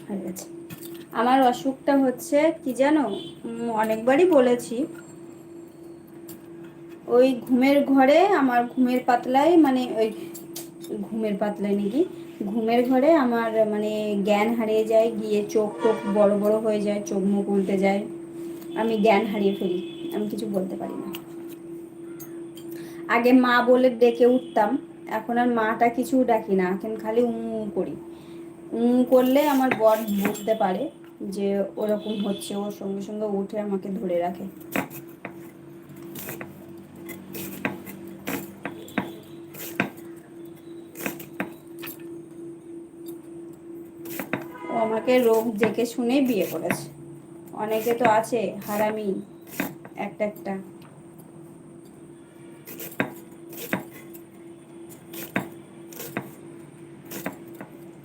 হয়ে গেছে। আমার অসুখটা হচ্ছে কি জানো, অনেকবারই বলেছি, ওই ঘুমের ঘরে আমার ঘুমের পাতলায়, মানে ওই ঘুমের পাতলায় নাকি, ঘুমের ঘরে আমার মানে জ্ঞান হারিয়ে যায়, গিয়ে চোখ টোখ বড় বড় হয়ে যায়, চোখ মুখ উল্টে যায়, আমি জ্ঞান হারিয়ে ফেলি, আমি কিছু বলতে পারি না। আগে মা বলে ডেকে উঠতাম, এখন আর মাটা কিছু ডাকি না, এখন খালি করি। করলে আমার বর বুঝতে পারে যে ওরকম হচ্ছে, ওর সঙ্গে সঙ্গে উঠে আমাকে ধরে রাখে। ও আমাকে রোগ দেখে শুনেই বিয়ে করেছে। অনেকে তো আছে হারামি একটা একটা।